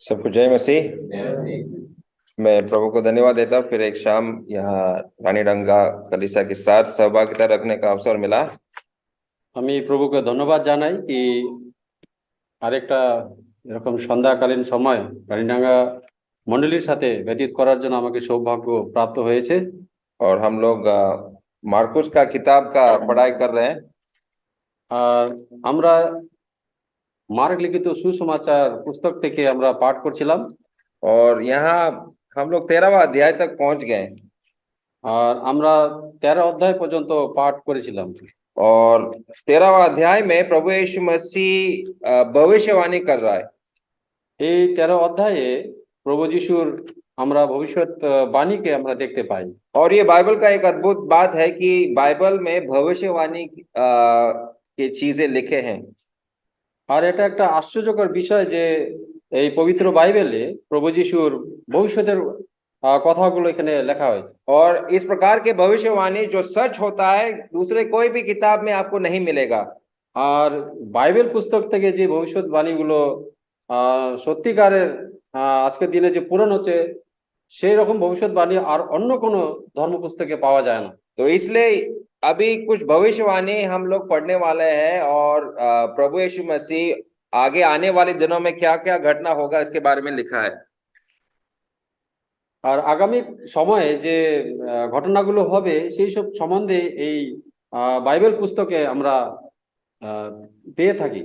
सबको जय मसीह। मैं प्रभु को धन्यवाद देता हूँ, फिर एक शाम यहाँ রানীডাঙ্গা कलीसिया के साथ सहभागिता रखने का अवसर मिला। আমি প্রভুকে ধন্যবাদ জানাই কি আরেকটা এরকম সন্ধ্যাকালীন সময় রানীডাঙ্গা মণ্ডলীর সাথে ব্যতীত করার জন্য আমাকে সৌভাগ্য প্রাপ্ত হয়েছে। और हम लोग मार्कुस का किताब का पढ़ाई कर रहे हैं। আর আমরা মার্ক লিখিত সুসমাচার পুস্তক থেকে আমরা পাঠ করছিলাম। और यहाँ हम लोग 13वां अध्याय तक पहुंच गए। আর আমরা 13 অধ্যায় পর্যন্ত পাঠ করেছিলাম। और 13वां अध्याय में प्रभु यीशु मसीह भविष्यवाणी कर रहा है। এই 13 অধ্যায়ে প্রভু যিশুর আমরা ভবিষ্যৎ বাণীকে আমরা দেখতে পাই। और ये बाइबल का एक अद्भुत बात है कि बाइबल में भविष्यवाणी की चीजें लिखे हैं। আর এটা একটা আশ্চর্যকর বিষয় যে এই পবিত্র বাইবেলে প্রভু যিশুর ভবিষ্যতের কথাগুলো এখানে লেখা হয়েছে। और इस प्रकार के भविष्यवाणी जो सच होता है दूसरे कोई भी किताब में आपको नहीं मिलेगा। আর বাইবেল পুস্তক থেকে যে ভবিষ্যৎবাণীগুলো সত্যিকারের আজকের দিনে যে পূরণ হচ্ছে সেই রকম ভবিষ্যৎবাণী আর অন্য কোনো ধর্ম পুস্তকে পাওয়া যায় না। तो इसलिए अभी कुछ भविष्यवाणी हम लोग पढ़ने वाले हैं और प्रभु यीशु मसीह आगे आने वाले दिनों में क्या क्या घटना होगा इसके बारे में लिखा है। আর আগামী সময়ে যে ঘটনাগুলো হবে সেই সব সম্বন্ধে এই বাইবেল পুস্তকে আমরা পেয়ে থাকি।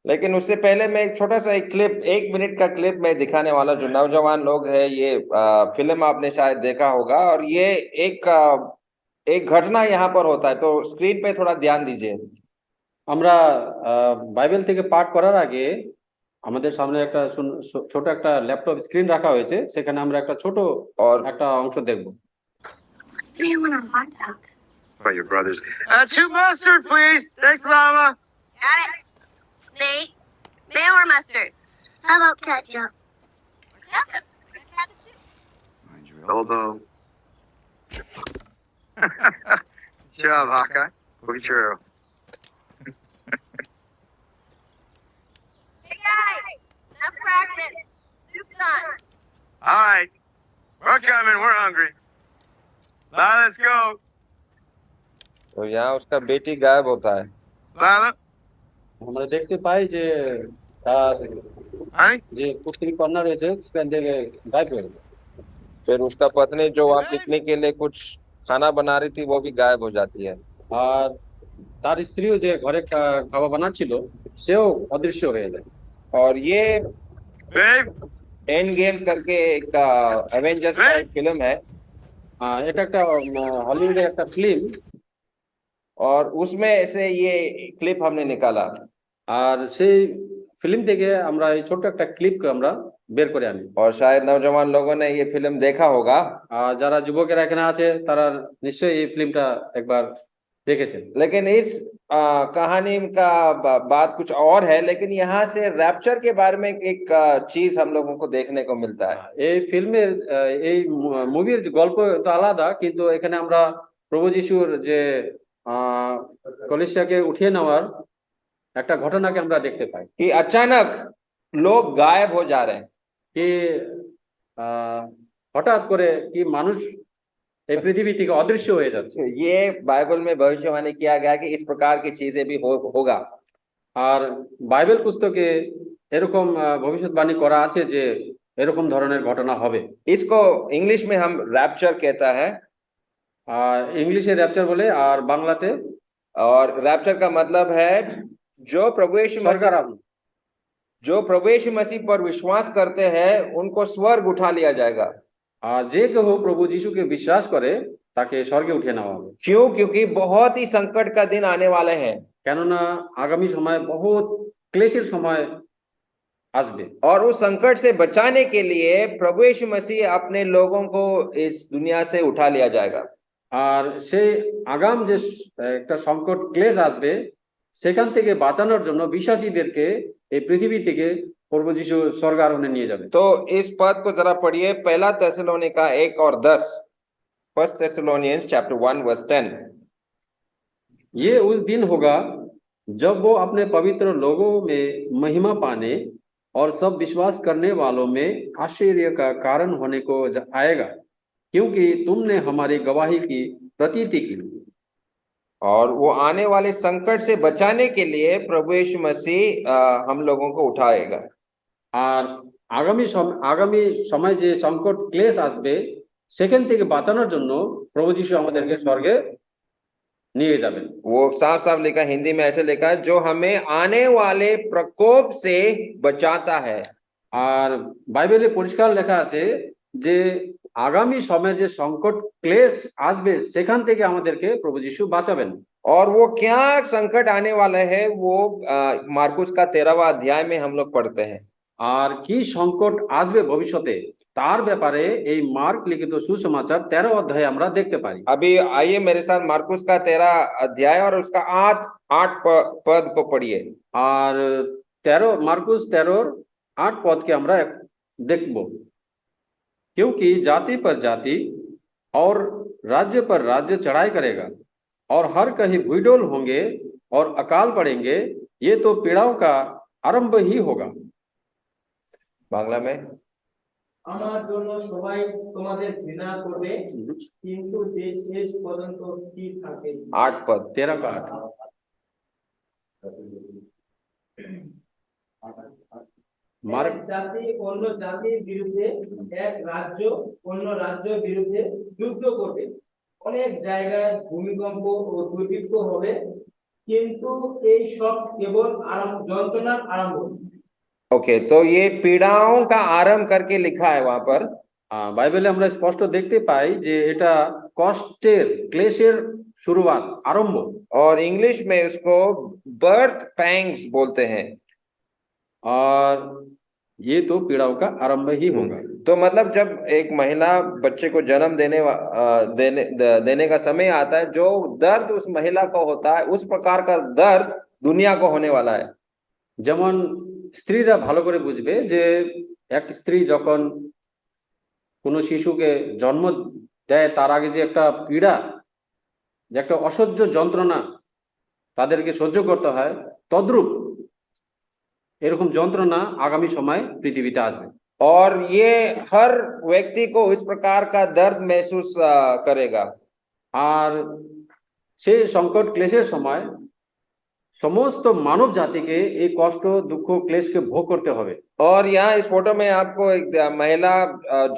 लेकिन उससे पहले मैं एक छोटा सा एक क्लिप 1 मिनट का क्लिप मैं दिखाने वाला, जो नौजवान लोग हैं ये फिल्म आपने शायद देखा होगा और ये एक घटना यहाँ पर होता है, तो स्क्रीन पे थोड़ा ध्यान दीजिए। আমরা বাইবেল থেকে পাঠ করার আগে আমাদের সামনে একটা ছোট একটা ল্যাপটপ স্ক্রিন রাখা হয়েছে, সেখানে আমরা একটা ছোট একটা অংশ দেখব। Your brothers. Two mustard, please. Thanks, Mama. Got it. Nate, mayo or mustard? How about ketchup? Ketchup. Elbow. Good job, Hawkeye. Look at your arrow. Hey guys, enough practice. Soup's done. All right. We're coming. We're hungry. Now let's go. तो यहाँ उसका बेटी गायब होता है। Lila. আমরা দেখতে পাই যে তার Honey. যে পুত্রী কন্যা রয়েছে সেখান থেকে গায়েব হয়ে গেল। फिर उसका पत्नी जो वहाँ पिकनिक के लिए कुछ खाना बना रही थी वो भी गायब हो जाती है। আর তার স্ত্রীও যে ঘরে খাবার বানাচ্ছিল সেও অদৃশ্য হয়ে যায়। और ये Babe. एंड गेम करके एक एवेंजर्स का एक फिल्म है এটা একটা হলিউডের একটা ফিল্ম। और उसमें से ये क्लिप हमने निकाला। আর সেই ফিল্ম থেকে আমরা এই ছোট্ট একটা ক্লিপকে আমরা বের করে আনি। और शायद नौजवान लोगों ने ये फिल्म देखा होगा। আর যারা যুবকেরা এখানে আছে তারা নিশ্চয়ই এই ফিল্মটা একবার দেখেছেন। लेकिन इस कहानी का बात कुछ और है, लेकिन यहाँ से रैप्चर के बारे में एक चीज हम लोगों को देखने को मिलता है। এই ফিল্মের এই মুভির গল্প তো আলাদা, কিন্তু এখানে আমরা প্রভু যিশুর যে কলিসিয়াকে উঠিয়ে নেওয়ার একটা ঘটনাকে আমরা দেখতে পাই कि अचानक लोग गायब हो जा रहे हैं। কি হঠাৎ করে কি মানুষ এই পৃথিবী থেকে অদৃশ্য হয়ে যাচ্ছে। ये बाइबल में भविष्यवाणी किया गया कि इस प्रकार की चीजें भी होगा। আর বাইবেল পুস্তকে এরকম ভবিষ্যৎবাণী করা আছে যে এরকম ধরনের ঘটনা হবে। इसको इंग्लिश में हम रैप्चर कहता है, इंग्लिश रैप्चर बोले और बांग्लाते, और रैप्चर का मतलब है जो प्रभु यीशु मसीह पर विश्वास करते हैं उनको स्वर्ग उठा लिया जाएगा। जे केउ प्रभु यीशु के विश्वास करे ताके स्वर्गे उठिয়ে নেওয়া হবে। क्यों? क्योंकि बहुत ही संकट का दिन आने वाले हैं। কেননা আগামী সময় बहुत क्लेशेर समय আসবে। और उस संकट से बचाने के लिए प्रभु यीशु मसीह अपने लोगों को इस दुनिया से उठा लिया जाएगा। আর সেই আগাম যে একটা সংকট ক্লেশ আসবে সেখান থেকে বাঁচানোর জন্য বিশ্বাসীদেরকে এই পৃথিবী থেকে প্রভু যিশু স্বর্গ আরোহণে নিয়ে যাবে। तो इस पद को जरा पढ़िए, पहला थिस्सलुनीका 1:10, फर्स्ट थिस्सलुनियंस चैप्टर 1:10। ये उस दिन होगा जब वो अपने पवित्र लोगों में महिमा पाने और सब विश्वास करने वालों में आश्चर्य का कारण होने को आएगा, क्योंकि तुमने हमारी गवाही की प्रतीति की। और वो आने वाले संकट से बचाने के लिए प्रभु यीशु मसीह हम लोगों को उठाएगा। আর আগামী সময় যে সংকট ক্লেশ আসবে সেখান থেকে বাঁচানোর জন্য প্রভু যীশু আমাদেরকে স্বর্গে নিয়ে যাবেন। वो साफ साफ लिखा, हिंदी में ऐसे लिखा है, जो हमें आने वाले प्रकोप से बचाता है। আর বাইবেলে পরিষ্কার লেখা আছে যে আগামী সময়ে যে সংকট ক্লেশ আসবে সেখান থেকে আমাদেরকে প্রভু যীশু বাঁচাবেন। और वो क्या संकट आने वाला है वो मार्कुस का 13वां अध्याय में हम लोग पढ़ते हैं। আর কি সংকট আসবে ভবিষ্যতে তার ব্যাপারে এই মার্ক লিখিত সুসমাচার 13 অধ্যায়ে আমরা দেখতে পারি। अभी आइए मेरे साथ मार्कुस का 13 अध्याय और उसका 8 पद को पढ़िए। আর 13 मार्कुस 13:8 पद के আমরা দেখব। क्योंकि जाति पर जाति और राज्य पर राज्य चढ़ाई करेगा और हर कहीं भूडोल होंगे और अकाल पड़ेंगे, ये तो पीड़ाओं का आरंभ ही होगा। बांग्ला में, আমার জন্য সবাই তোমাদের ঘৃণা করবে, কিন্তু যে শেষ পর্যন্ত স্থির থাকে। 8 पद। 13 का 8 এক জাতি অন্য জাতির বিরুদ্ধে, এক রাজ্য অন্য রাজ্যের বিরুদ্ধে যুদ্ধ করবে। অনেক জায়গায় ভূমিকম্প ও দুর্ভিক্ষ হবে, কিন্তু এই সব কেবল যন্ত্রণার আরম্ভ। ओके, तो ये पीड़ाओं का आरंभ करके लिखा है वहां पर। বাইবেলে আমরা স্পষ্ট দেখতে পাই যে এটা কষ্টের ক্লেশের শুরুয়াত আরম্ভ। और इंग्लिश में उसको बर्थ पैंग्स बोलते हैं। और ये तो पीड़ाओं का आरंभ ही होगा। तो मतलब जब एक महिला बच्चे को जन्म देने का समय आता है, जो दर्द उस महिला को होता है उस प्रकार का दर्द दुनिया को होने वाला है। যেমন স্ত্রীরা ভালো করে বুঝবে যে এক স্ত্রী যখন কোনো শিশুকে জন্ম দেয় তার আগে যে একটা পীড়া, যে একটা অসহ্য যন্ত্রণা তাদেরকে সহ্য করতে হয়, তদ্রূপ এরকম যন্ত্রণা আগামী সময় পৃথিবীতে আসবে। और ये हर व्यक्ति को इस प्रकार का दर्द महसूस करेगा। আর সেই সংকট ক্লেশের সময় समस्त मानव जाति के एक कष्ट दुख क्लेश के भोग करते होवे। और यहाँ इस फोटो में आपको एक महिला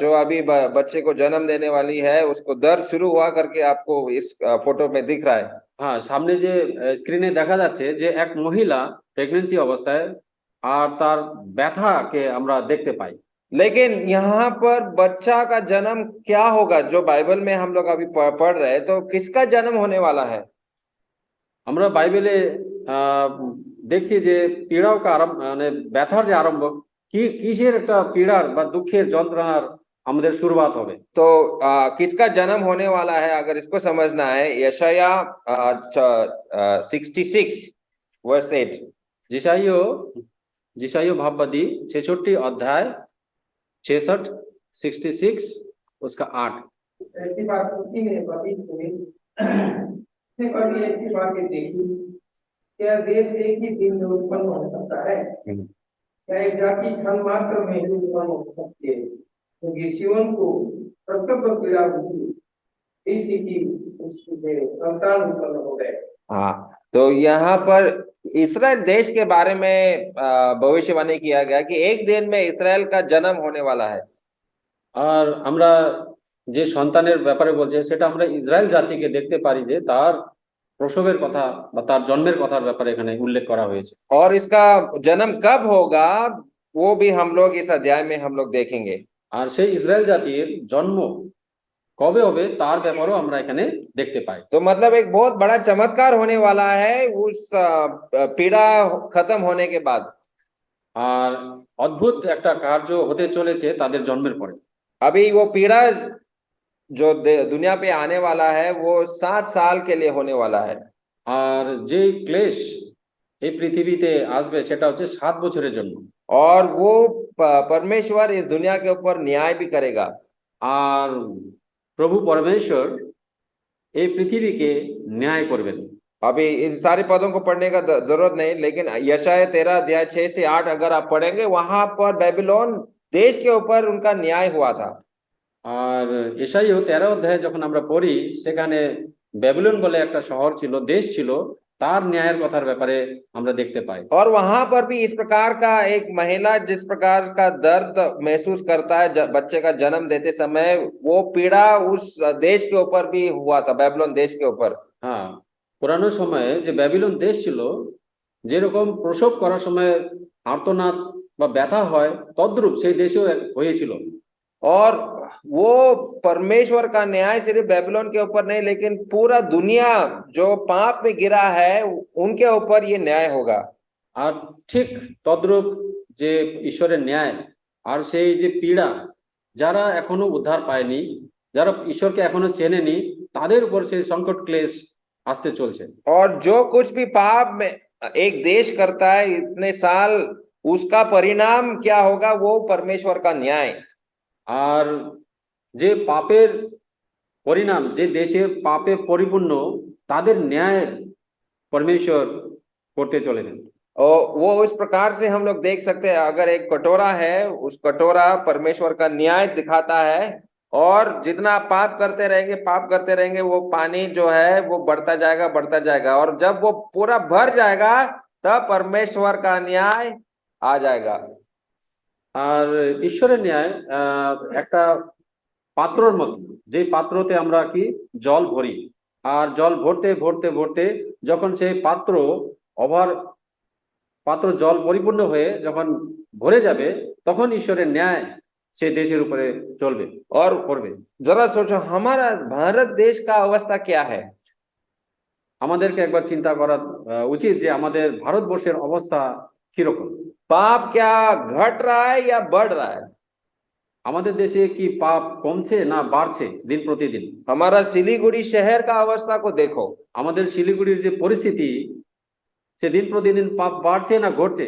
जो अभी बच्चे को जन्म देने वाली है, उसको दर्द शुरू हुआ करके आपको इस फोटो में दिख रहा है। हाँ, सामने जे स्क्रीने देखा जाच्छे जे एक महिला प्रेगनेंसी अवस्थाय और तार व्यथा के আমরা देखते पाई। लेकिन यहाँ पर बच्चा का जन्म क्या होगा, जो बाइबल में हम लोग अभी पढ़ रहे हैं, तो किसका जन्म होने वाला है? আমরা বাইবেলে দেখছি যে পীড়াও का आरंभ মানে ব্যথার যে আরম্ভ, কি কিসের একটা পীড়ার বা দুঃখের যন্ত্রণার আমাদের শুরুआत হবে। तो किसका जन्म होने वाला है, अगर इसको समझना है, यशाया 66 वर्स 8। जिशाइयो भाववादी 66 अध्याय 66 उसका 8। ऐसी बात होती है कभी ऐसी बातें देखी, क्या देश एक ही दिन में उत्पन्न हो सकता है? क्या एक जाति क्षण मात्र में ही उत्पन्न हो सकती है? क्योंकि जीवन को प्रसव पीड़ा हुई थी कि उसके संतान उत्पन्न हो गए। हाँ, तो यहाँ पर इस्राएल देश के बारे में भविष्यवाणी किया गया कि एक दिन में इस्राएल का जन्म होने वाला है। আর আমরা যে সন্তানের ব্যাপারে বলছে সেটা আমরা ইসরায়েল জাতিকে দেখতে পারি যে তার প্রসবের কথা বা তার জন্মের কথার ব্যাপারে এখানে উল্লেখ করা হয়েছে। और इसका जन्म कब होगा वो भी हम लोग इस अध्याय में हम लोग देखेंगे। আর সেই ইসরায়েল জাতির জন্ম কবে হবে তার ব্যাপারেও আমরা এখানে দেখতে পাই। तो मतलब एक बहुत बड़ा चमत्कार होने वाला है उस पीड़ा खत्म होने के बाद। আর অদ্ভুত একটা কার্য হতে চলেছে তাদের জন্মের পরে। अभी वो पीड़ा जो दुनिया पे आने वाला है वो 7 साल के लिए होने वाला है। আর যে ক্লেশ এই পৃথিবীতে আসবে সেটা হচ্ছে 7 বছরের জন্য। और वो परमेश्वर इस दुनिया के ऊपर न्याय भी करेगा। আর প্রভু পরমেশ্বর এই পৃথিবীকে ন্যায় করবেন। अभी इन सारे पदों को पढ़ने का जरूरत नहीं, लेकिन यशायाह 13 अध्याय 6 से 8 अगर आप पढ़ेंगे, वहां पर बेबीलोन देश के ऊपर उनका न्याय हुआ था। আর এশাইও 13 অধ্যায়ে যখন আমরা পড়ি, সেখানে ব্যাবিলন বলে একটা শহর ছিল, দেশ ছিল, তার ন্যায়ের কথার ব্যাপারে আমরা দেখতে পাই। और वहां पर भी इस प्रकार का एक महिला जिस प्रकार का दर्द महसूस करता है बच्चे का जन्म देते समय, वो पीड़ा उस देश के ऊपर भी हुआ था, बेबीलोन देश के ऊपर। হ্যাঁ, পুরানো সময়ে যে ব্যাবিলন দেশ ছিল, যেরকম প্রসব করার সময় আর্তনাদ বা ব্যথা হয়, তদ্রূপ সেই দেশেও হয়েছিল। और वो परमेश्वर का न्याय सिर्फ बेबीलोन के ऊपर नहीं, लेकिन पूरा दुनिया जो पाप में गिरा है उनके ऊपर ये न्याय होगा। আর ঠিক তদ্রূপ যে ঈশ্বরের ন্যায় আর সেই যে পীড়া, যারা এখনো উদ্ধার পায়নি, যারা ঈশ্বরকে এখনো চেনেনি, তাদের উপর সেই সংকট ক্লেশ আসতে চলছে। और जो कुछ भी पाप में एक देश करता है इतने साल, उसका परिणाम क्या होगा, वो परमेश्वर का न्याय। আর যে পাপের পরিণাম, যে দেশের পাপে পরিপূর্ণ, তাদের ন্যায় পরমেশ্বর করতে চলেছেন। और वो इस प्रकार से हम लोग देख सकते हैं, अगर एक कटोरा है, उस कटोरा परमेश्वर का न्याय दिखाता है, और जितना आप पाप करते रहेंगे, वो पानी जो है वो बढ़ता जाएगा, और जब वो पूरा भर जाएगा तब परमेश्वर का न्याय आ जाएगा। আর ঈশ্বরের ন্যায় একটা পাত্রর মতো, যে পাত্রতে আমরা কি জল ভরি, আর জল ভরতে ভরতে ভরতে যখন সেই পাত্র জল পরিপূর্ণ হয়ে যখন ভরে যাবে, তখন ঈশ্বরের ন্যায় সেই দেশের উপরে চলবে और করবে। जरा सोचो, हमारा भारत देश का अवस्था क्या है। আমাদেরকে একবার চিন্তা করা উচিত যে আমাদের ভারতবর্ষের অবস্থা কিরকম। पाप क्या घट रहा है या बढ़ रहा है। আমাদের দেশে কি পাপ কমছে না বাড়ছে দিন প্রতিদিন? हमारा सिलीगुड़ी शहर का अवस्था को देखो। আমাদের শিলিগুড়ির যে পরিস্থিতি, সে দিন প্রতিদিন পাপ বাড়ছে না ঘটছে?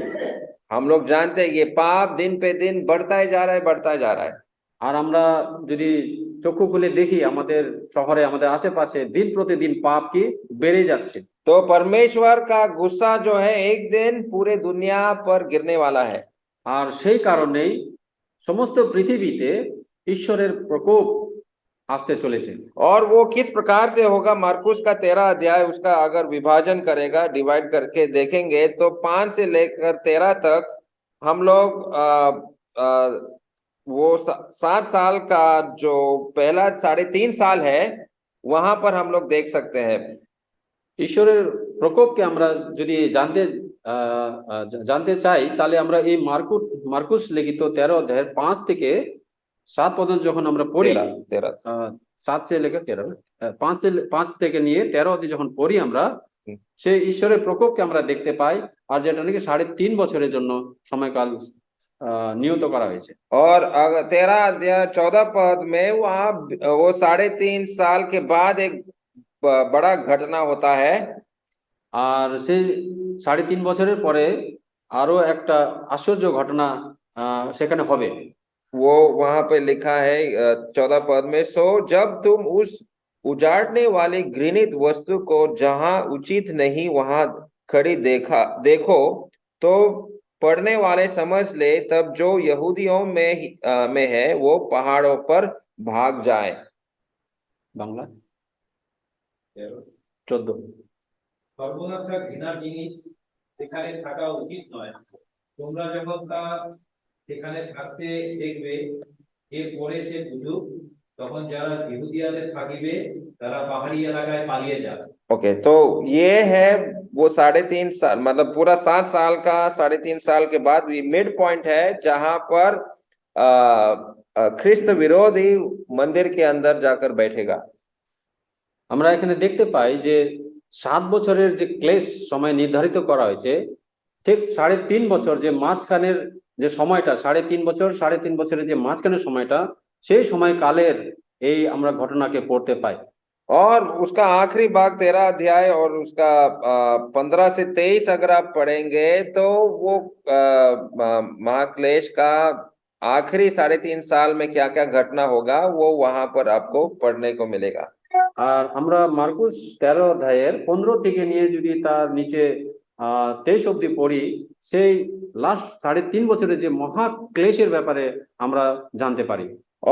हम लोग जानते हैं ये पाप दिन पे दिन बढ़ता ही जा रहा है। আর আমরা যদি চক্ষু খুলে দেখি, আমাদের শহরে, আমাদের আশেপাশে দিন প্রতিদিন পাপ কি বেড়ে যাচ্ছে। तो परमेश्वर का गुस्सा जो है एक दिन पूरे दुनिया पर गिरने वाला है। আর সেই কারণেই সমস্ত পৃথিবীতে ঈশ্বরের প্রকোপ আসতে চলেছে। और वो किस प्रकार से होगा, मार्कुस का 13 अध्याय उसका अगर विभाजन करेगा, डिवाइड करके देखेंगे, तो 5 से लेकर 13 तक हम लोग वो 7 साल का जो पहला 3.5 साल है, वहां पर हम लोग देख सकते हैं। ঈশ্বরের প্রকোপকে আমরা যদি জানতে চাই, তাহলে আমরা এই মার্কুস লিখিত 13 অধ্যায়ের 5 থেকে 7 পর্যন্ত যখন আমরা পড়ি, 7 से लेकर 13, 5 থেকে নিয়ে 13 অবধি যখন পড়ি, আমরা সেই ঈশ্বরের প্রকোপকে আমরা দেখতে পাই, আর যেটা নাকি 3.5 বছরের জন্য সময়কাল নিয়ত করা হয়েছে। और अगर 13 अध्याय 14 पद में वो 3.5 साल के बाद एक बड़ा घटना होता है। আর সেই 3.5 বছরের পরে আরো একটা আশ্চর্য ঘটনা সেখানে হবে। वो वहां पे लिखा है 14 पद में, सो जब तुम उस उजाड़ने वाली घृणित वस्तु को जहां उचित नहीं वहां खड़ी देखो, तो पढ़ने वाले समझ ले, तब जो यहूदियों में है वो पहाड़ों पर भाग जाए। বাংলা 14। সর্বনাশা ঘৃণার জিনিস সেখানে থাকা উচিত নয়, তোমরা যখন তা সেখানে থাকতে দেখবে, এরপরে সে বুঝুক, তখন যারা ইহুদিয়াতে থাকিবে তারা পাহাড়ি এলাকায় পালিয়ে যাবে। ओके, तो ये है वो 3.5 साल, मतलब पूरा 7 साल का 3.5 साल के बाद ये मिड पॉइंट है, जहां पर ख्रिस्त विरोधी मंदिर के अंदर जाकर बैठेगा। আমরা এখানে দেখতে পাই যে 7 বছরের যে ক্লেশ সময় নির্ধারিত করা হয়েছে, ঠিক 3.5 বছর যে মাঝখানের যে সময়টা, 3.5 বছরের যে মাঝখানের সময়টা, সেই সময়কালের এই আমরা ঘটনাকে পড়তে পাই। और उसका आखिरी भाग 13 अध्याय और उसका 15 से 23 अगर आप पढ़ेंगे, तो वो महाक्लेश का आखिरी 3.5 साल में क्या क्या घटना होगा, वो वहां पर आपको पढ़ने को मिलेगा। আর আমরা মার্কুস 13 অধ্যায়ের 15 থেকে নিয়ে যদি তার নিচে 23 অব্দি পড়ি, সেই লাস্ট 3.5 বছরের যে মহা ক্লেশের ব্যাপারে আমরা জানতে পারি।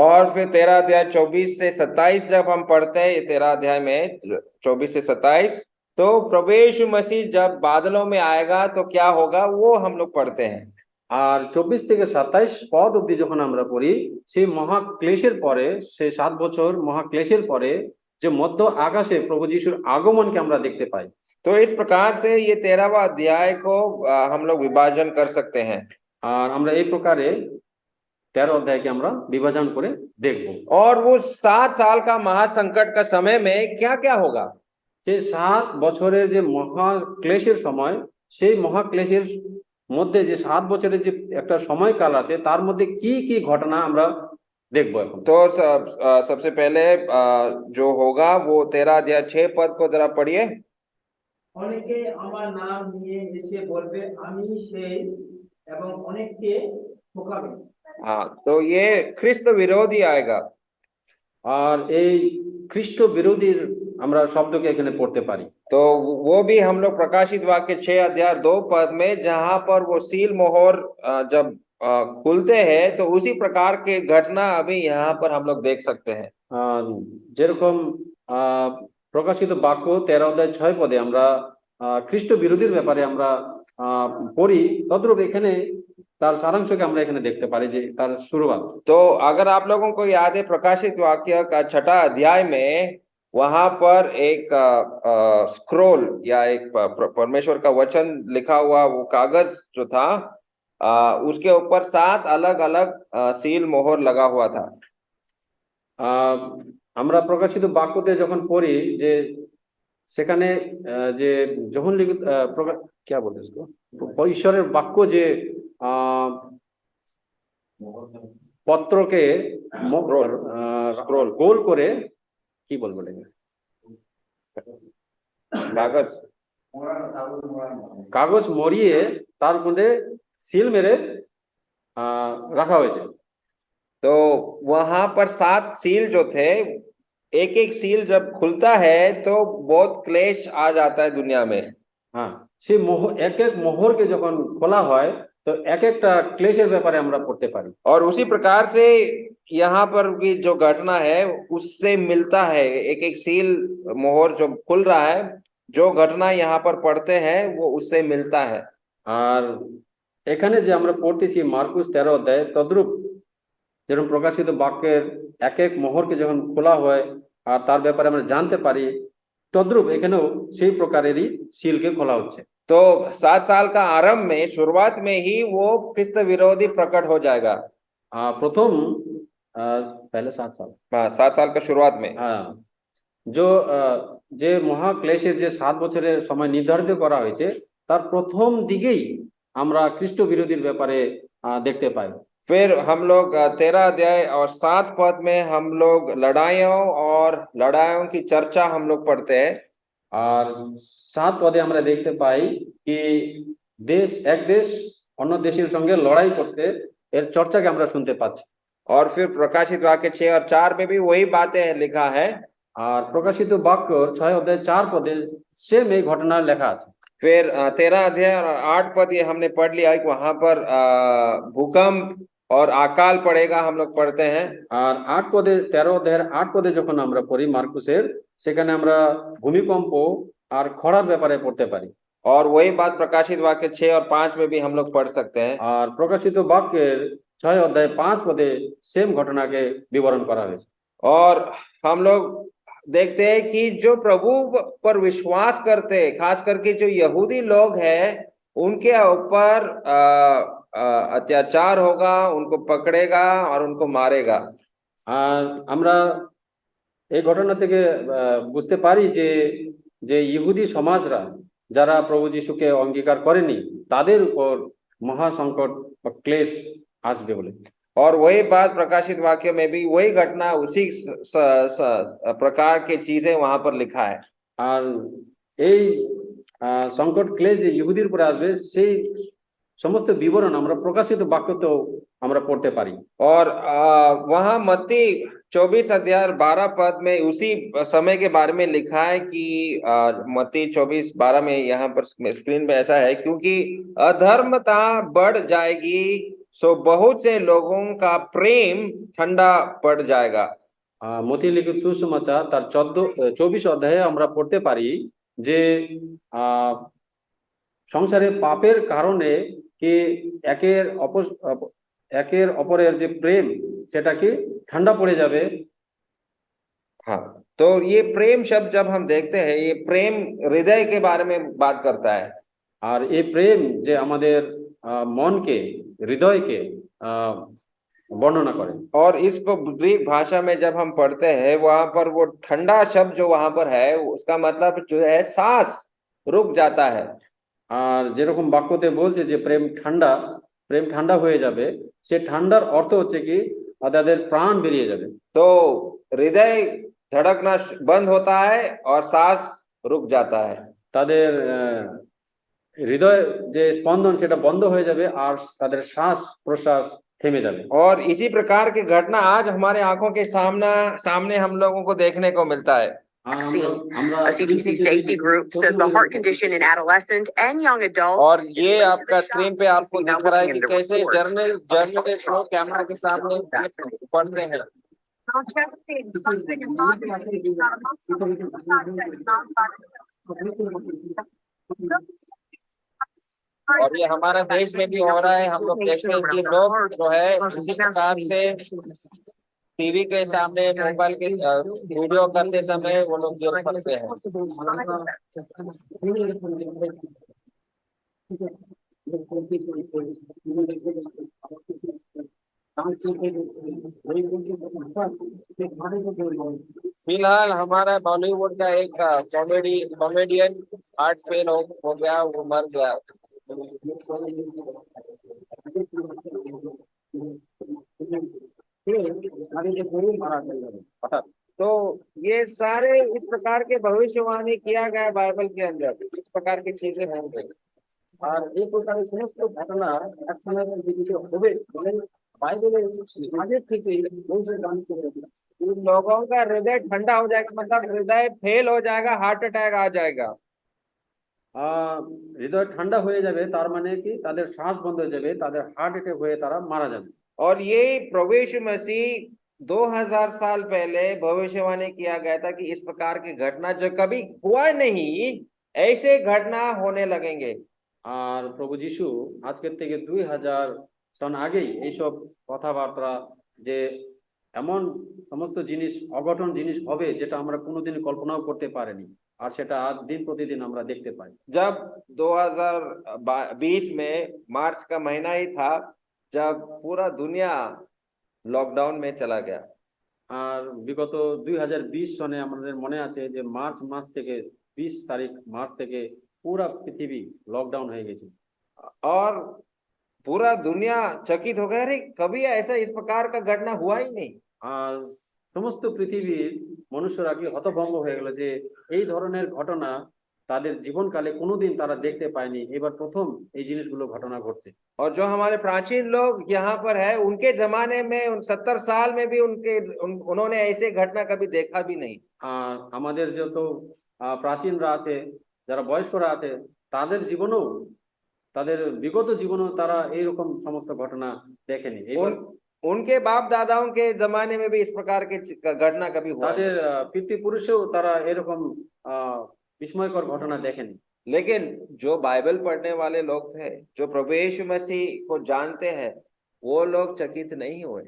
और फिर 13 अध्याय 24 से 27 जब हम पढ़ते हैं, 13 अध्याय में 24 से 27, तो प्रभु यीशु मसीह जब बादलों में आएगा तो क्या होगा वो हम लोग पढ़ते हैं। আর 24 থেকে 27 পদ অব্দি যখন আমরা পড়ি, সেই মহা ক্লেশের পরে, সেই 7 বছর মহা ক্লেশের পরে যে মধ্য আকাশে প্রভু যিশুর আগমনকে আমরা দেখতে পাই। तो इस प्रकार से ये 13वां अध्याय को हम लोग विभाजन कर सकते हैं। আর আমরা এই প্রকারে 13 অধ্যায়কে আমরা বিভাজন করে দেখব। और वो 7 साल का महासंकट का समय में क्या क्या होगा, সেই 7 বছরের যে মহা ক্লেশের সময়, সেই মহা ক্লেশের মধ্যে যে 7 বছরের যে একটা সময়কাল আছে, তার মধ্যে কি কি ঘটনা আমরা দেখব এখন। तो सबसे पहले जो होगा वो 13 अध्याय 6 पद को जरा पढ़िए। অনেকে আমার নাম নিয়ে এসে বলবে আমি সেই, এবং অনেককে ঠকাবে। हाँ, तो ये ख्रिस्त विरोधी आएगा। আর এই খ্রিস্ট বিরোধীর আমরা শব্দকে এখানে পড়তে পারি। तो वो भी हम लोग प्रकाशित वाक्य 6 अध्याय 2 पद में, जहां पर वो सील मोहर जब खुलते हैं तो उसी प्रकार के घटना अभी यहाँ पर हम लोग देख सकते हैं। যেরকম প্রকাশিত বাক্য 13 অধ্যায় 6 পদে আমরা খ্রিস্ট বিরোধীর ব্যাপারে আমরা পড়ি, তদ্রূপ এখানে তার সারাংশকে আমরা এখানে দেখতে পারি যে তার শুরুआत। तो अगर आप लोगों को याद है, प्रकाशित वाक्य का 6 अध्याय में वहां पर एक स्क्रोल या एक परमेश्वर का वचन लिखा हुआ वो कागज जो था, उसके ऊपर 7 अलग अलग सील मोहर लगा हुआ था। আমরা প্রকাশিত বাক্যতে যখন পড়ি যে সেখানে যে যখন লিখিত क्या बोलते हैं इसको, ঈশ্বরের বাক্য যে পত্রকে স্ক্রোল গোল করে, কি বলবো এটাকে, कागज কাগজ মরিয়ে তার মধ্যে সিল মেরে রাখা হয়েছে। तो वहां पर 7 सील जो थे, एक एक सील जब खुलता है तो बहुत क्लेश आ जाता है दुनिया में। হ্যাঁ, সেই এক এক মোহরকে যখন খোলা হয় তো এক একটা ক্লেশের ব্যাপারে আমরা পড়তে পারি। और उसी प्रकार से यहाँ पर भी जो घटना है उससे मिलता है, एक एक सील मोहर जो खुल रहा है, जो घटना यहाँ पर पढ़ते हैं वो उससे मिलता है। আর এখানে যে আমরা পড়তেছি মার্কুস 13 অধ্যায়, তদ্রূপ যেরকম প্রকাশিত বাক্যের এক এক মোহরকে যখন খোলা হয় আর তার ব্যাপারে আমরা জানতে পারি, তদ্রূপ এখানেও সেই প্রকারেরই সিলকে খোলা হচ্ছে। तो 7 साल का आरंभ में, शुरुआत में ही वो ख्रिस्त विरोधी प्रकट हो जाएगा। প্রথম पहले 7 साल, हाँ, 7 साल का शुरुआत में। হ্যাঁ, যে মহা ক্লেশের যে 7 বছরের সময় নির্ধারিত করা হয়েছে, তার প্রথম দিকেই আমরা খ্রিস্ট বিরোধীর ব্যাপারে দেখতে পাই। फिर हम लोग 13 अध्याय और 7 पद में हम लोग लड़ाइयों की चर्चा हम लोग पढ़ते हैं। আর 7 পদে আমরা দেখতে পাই কি এক দেশ অন্য দেশের সঙ্গে লড়াই করতে, এর চর্চাকে আমরা শুনতে পাচ্ছি। और फिर प्रकाशित वाक्य 6 और 4 में भी वही बातें लिखा है। আর প্রকাশিত বাক্য 6 অধ্যায় 4 পদে সেম এই ঘটনা লেখা আছে। फिर 13 अध्याय और 8 पद ये हमने पढ़ लिया है कि वहां पर भूकंप और अकाल पड़ेगा, हम लोग पढ़ते हैं। আর 8 পদে 13 অধ্যায়ের 8 পদে যখন আমরা পড়ি মার্কুসের, সেখানে আমরা ভূমিকম্প আর খরার ব্যাপারে পড়তে পারি। और वही बात प्रकाशित वाक्य 6 और 5 में भी हम लोग पढ़ सकते हैं। আর প্রকাশিত বাক্যের 6 অধ্যায় 5 পদে সেম ঘটনাকে বিবরণ করা হয়েছে। और हम लोग देखते हैं कि जो प्रभु पर विश्वास करते हैं, खास करके जो यहूदी लोग हैं, उनके ऊपर अत्याचार होगा, उनको पकड़ेगा और उनको मारेगा। আর আমরা এই ঘটনা থেকে বুঝতে পারি যে যে ইহুদি সমাজরা যারা প্রভু যিশুকে অঙ্গীকার করেনি, তাদের উপর মহা সংকট বা ক্লেশ আসবে বলে। और वही बात प्रकाशित वाक्य में भी वही घटना, उसी प्रकार की चीजें वहां पर लिखा है। আর এই সংকট ক্লেশ যে ইহুদির উপরে আসবে, সেই সমস্ত বিবরণ আমরা প্রকাশিত বাক্যতেও আমরা পড়তে পারি। और वहां मत्ती 24 अध्याय 12 पद में उसी समय के बारे में लिखा है कि मत्ती 24:12 में यहाँ पर स्क्रीन पे ऐसा है, क्योंकि अधर्मता बढ़ जाएगी सो बहुत से लोगों का प्रेम ठंडा पड़ जाएगा। মথি লিখিত সুসমাচার তার 24 অধ্যায়ে আমরা পড়তে পারি যে আহ সংসারে পাপের কারণে কি একের অপরের যে প্রেম সেটা কি ঠান্ডা পড়ে যাবে। हाँ, तो ये प्रेम शब्द जब हम देखते हैं, ये प्रेम हृदय के बारे में बात करता है। আর এই প্রেম যে আমাদের মনকে হৃদয়কে বর্ণনা করে। और इसको ग्रीक भाषा में जब हम पढ़ते हैं, वहां पर वो ठंडा शब्द जो वहां पर है, उसका मतलब जो है सांस रुक जाता है। আর যেরকম বাক্যতে বলছে যে প্রেম ঠান্ডা হয়ে যাবে, সে ঠান্ডার অর্থ হচ্ছে কি তাদের প্রাণ বেরিয়ে যাবে। तो हृदय धड़कना बंद होता है और सांस रुक जाता है। তাদের হৃদয় যে স্পন্দন সেটা বন্ধ হয়ে যাবে আর তাদের শ্বাস প্রশ্বাস থেমে যাবে। और इसी प्रकार की घटना आज हमारे आंखों के सामने हम लोगों को देखने को मिलता है। A CDC safety group says the heart condition in adolescent and young adults. और ये आपका स्क्रीन पे आपको दिख रहा है कि कैसे जर्नलिस्ट लोग कैमरा के सामने पढ़ते हैं। और ये हमारा देश में भी हो रहा है। हम लोग देखते हैं कि लोग जो है इसी प्रकार से टीवी के सामने मोबाइल के वीडियो करते समय वो लोग गिर पड़ते हैं। फिलहाल हमारा बॉलीवुड का एक कॉमेडियन हार्ट फेल हो गया, वो मर गया। तो ये सारे इस प्रकार के भविष्यवाणी किया गया बाइबल के अंदर, इस प्रकार की चीजें होंगी। আর এই প্রকারের সমস্ত ঘটনা এক সময় হবে বাইবেলের আগে থেকে उन लोगों का हृदय ठंडा हो जाएगा, मतलब हृदय फेल हो जाएगा, हार्ट अटैक आ जाएगा। হৃদয় ঠান্ডা হয়ে যাবে, তার মানে কি তাদের শ্বাস বন্ধ হয়ে যাবে, তাদের হার্ট অ্যাটাক হয়ে তারা মারা যাবে। और ये प्रभु यीशु मसीह 2000 साल पहले भविष्यवाणी किया गया था कि इस प्रकार की घटना जो कभी हुआ नहीं, ऐसे घटना होने लगेंगे। আর প্রভু যিশু আজকের থেকে 2000 সন আগেই এইসব কথাবার্তা যে এমন সমস্ত জিনিস অঘটন জিনিস হবে যেটা আমরা কোনোদিন কল্পনাও করতে পারিনি, আর সেটা আজ দিন প্রতিদিন আমরা দেখতে পাই। जब 2020 में मार्च का महीना ही था जब पूरा दुनिया लॉकडाउन में चला गया। আর বিগত 2020 সনে আমাদের মনে আছে যে মার্চ মাস থেকে 20 তারিখ মার্চ থেকে পুরা পৃথিবী লকডাউন হয়ে গেছে। और पूरा दुनिया चकित हो गया, अरे कभी ऐसा इस प्रकार का घटना हुआ ही नहीं। আর সমস্ত পৃথিবীর মানুষরা কি হতভম্ব হয়ে গেল যে এই ধরনের ঘটনা তাদের জীবনকালে কোনোদিন তারা দেখতে পায়নি, এবার প্রথম এই জিনিসগুলো ঘটনা ঘটছে। और जो हमारे प्राचीन लोग यहाँ पर है, उनके जमाने में 70 साल में भी उन्होंने ऐसे घटना कभी देखा भी नहीं। আর আমাদের যত প্রাচীনরা আছে, যারা বয়স্করা আছে, তাদের জীবনেও তাদের বিগত জীবনেও তারা এইরকম সমস্ত ঘটনা দেখেনি। उनके बाप दादाओं के जमाने में भी इस प्रकार के घटना कभी हुआ তাদের পিতৃপুরুষেও তারা এরকম বিস্ময়কর ঘটনা দেখেনি। लेकिन जो बाइबल पढ़ने वाले लोग थे, जो प्रभु यीशु मसीह को जानते हैं, वो लोग चकित नहीं हुए।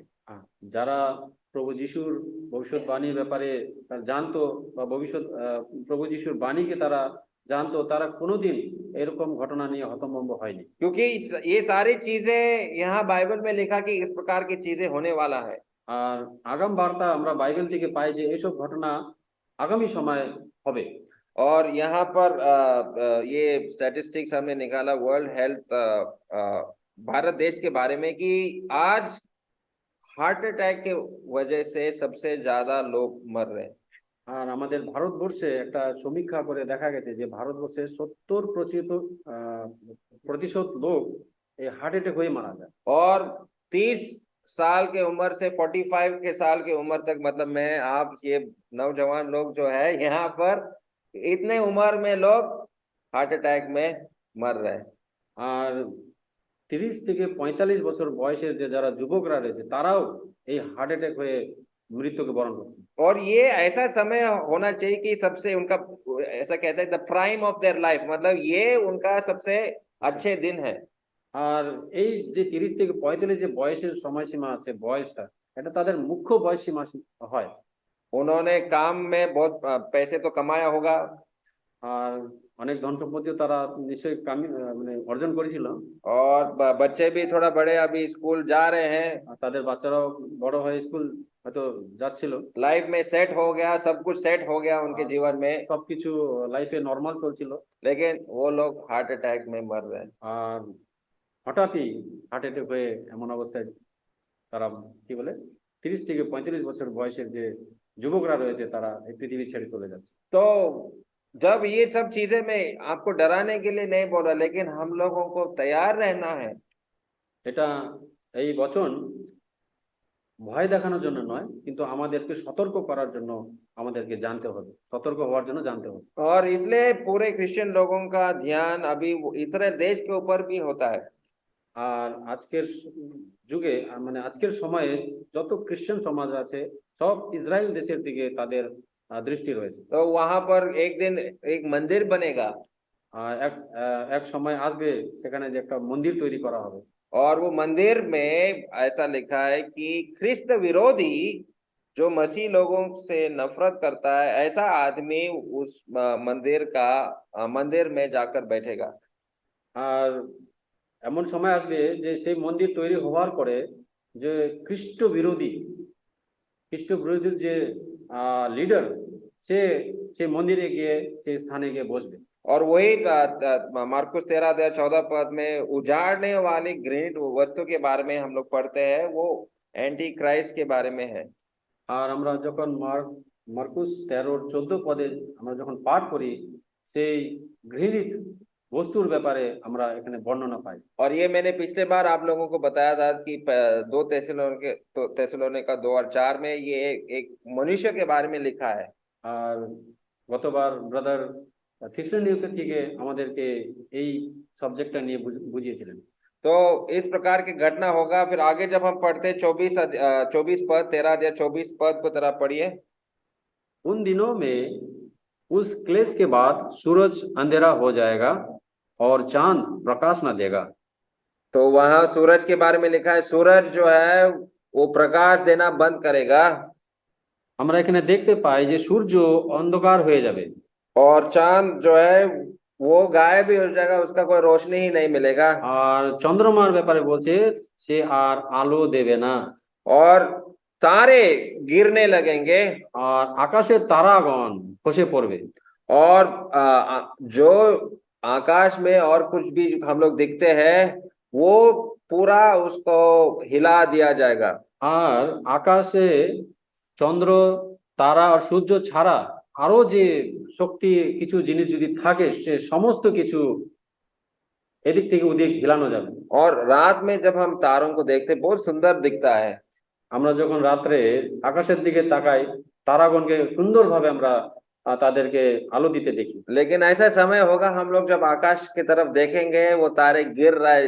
যারা প্রভু যিশুর ভবিষ্যৎবাণীর ব্যাপারে জানতো বা প্রভু যিশুর বাণীকে তারা জানতো, তারা কোনোদিন এরকম ঘটনা নিয়ে হতভম্ব হয়নি। क्योंकि ये सारी चीजें यहाँ बाइबल में लिखा कि इस प्रकार की चीजें होने वाला है। আর আগাম বার্তা আমরা বাইবেল থেকে পাই যে এইসব ঘটনা আগামী সময়ে হবে। और यहाँ पर ये स्टैटिस्टिक्स हमने निकाला वर्ल्ड हेल्थ भारत देश के बारे में कि आज हार्ट अटैक के वजह से सबसे ज्यादा लोग मर रहे हैं। আর আমাদের ভারতবর্ষে একটা সমীক্ষা করে দেখা গেছে যে ভারতবর্ষে 70% লোক এই হার্ট অ্যাটাক হয়ে মারা যায়। और 30 साल के उम्र से 45 के साल की उम्र तक, मतलब मैं आप ये नौजवान लोग जो है यहाँ पर इतने उम्र में लोग हार्ट अटैक में मर रहे हैं। আর 30 থেকে 45 বছর বয়সের যে যারা যুবকরা রয়েছে তারাও এই হার্ট অ্যাটাক হয়ে মৃত্যুকে বরণ করছে। और ये ऐसा समय होना चाहिए कि सबसे उनका, ऐसा कहते हैं the prime of their life, मतलब ये उनका सबसे अच्छे दिन है। আর এই যে 30 থেকে 45 যে বয়সের সময়সীমা আছে, বয়সটা এটা তাদের মুখ্য বয়সসীমা হয়। उन्होंने काम में बहुत पैसे तो कमाया होगा, আর অনেক ধন সম্পত্তিও তারা নিশ্চয়ই মানে অর্জন করেছিল। और बच्चे भी थोड़ा बड़े अभी स्कूल जा रहे हैं, আর তাদের বাচ্চারাও বড় হয়ে স্কুল হয়তো যাচ্ছিল, लाइफ में सेट हो गया, सब कुछ सेट हो गया उनके जीवन में, সবকিছু লাইফে নর্মাল চলছিল। लेकिन वो लोग हार्ट अटैक में मर रहे हैं। আর হঠাৎই হার্ট অ্যাটাক হয়ে এমন অবস্থায় তারা কি বলে 30 থেকে 35 বছর বয়সের যে যুবকরা রয়েছে তারা এই পৃথিবী ছেড়ে চলে যাচ্ছে। तो जब ये सब चीजें मैं आपको डराने के लिए नहीं बोल रहा, लेकिन हम लोगों को तैयार रहना है। এটা এই বচন ভয় দেখানোর জন্য নয়, কিন্তু আমাদেরকে সতর্ক করার জন্য আমাদেরকে জানতে হবে, সতর্ক হওয়ার জন্য জানতে হবে। और इसलिए पूरे क्रिश्चियन लोगों का ध्यान अभी इस्राएल देश के ऊपर भी होता है। আর আজকের যুগে মানে আজকের সময়ে যত খ্রিস্টান সমাজ আছে সব ইসরায়েল দেশের দিকে তাদের দৃষ্টি রয়েছে। तो वहां पर एक दिन एक मंदिर बनेगा, এক সময় আসবে সেখানে যে একটা মন্দির তৈরি করা হবে। और वो मंदिर में ऐसा लिखा है कि ख्रिस्त विरोधी जो मसीह लोगों से नफरत करता है, ऐसा आदमी उस मंदिर में जाकर बैठेगा। আর এমন সময় আসবে যে সেই মন্দির তৈরি হওয়ার পরে যে খ্রিস্ট বিরোধীর যে লিডার সে সেই মন্দিরে গিয়ে সেই স্থানে গিয়ে বসবে। और वही मार्कुस 13:14 में उजाड़ने वाली घृणित वस्तु के बारे में हम लोग पढ़ते हैं, वो एंटी क्राइस्ट के बारे में है। আর আমরা যখন মার্কুস 13:14 আমরা যখন পাঠ করি সেই ঘৃণিত বস্তুর ব্যাপারে আমরা এখানে বর্ণনা পাই। और ये मैंने पिछले बार आप लोगों को बताया था कि 2 थिस्सलुनीका 2:4 में ये एक मनुष्य के बारे में लिखा है। আর গতবার ব্রাদার থিসলুনিকে থেকে আমাদেরকে এই সাবজেক্টটা নিয়ে বুঝিয়েছিলেন। तो इस प्रकार की घटना होगा। फिर आगे जब हम पढ़ते 24 पद 13-24 पद को तरह पढ़िए। उन दिनों में उस क्लेश के बाद सूरज अंधेरा हो जाएगा और चांद प्रकाश न देगा। तो वहां सूरज के बारे में लिखा है, सूरज जो है वो प्रकाश देना बंद करेगा। আমরা এখানে দেখতে পাই যে সূর্য অন্ধকার হয়ে যাবে और चांद जो है वो गायब भी हो जाएगा, उसका कोई रोशनी ही नहीं मिलेगा। আর চন্দ্রমার ব্যাপারে বলছে সে আর আলো দেবে না। और तारे गिरने लगेंगे, আর আকাশের তারাগণ খসে পড়বে। और जो आकाश में और कुछ भी हम लोग दिखते हैं वो पूरा उसको हिला दिया जाएगा। আর আকাশে চন্দ্র তারা আর সূর্য ছাড়া আরো যে শক্তি কিছু জিনিস যদি থাকে সে সমস্ত কিছু এদিক থেকে ওদিক হিলানো যাবে। और रात में जब हम तारों को देखते बहुत सुंदर दिखता है। আমরা যখন রাত্রে আকাশের দিকে তাকাই তারাগণকে সুন্দরভাবে আমরা তাদেরকে আলো দিতে দেখি। लेकिन ऐसा समय होगा हम लोग जब आकाश की तरफ देखेंगे वो तारे गिर रहे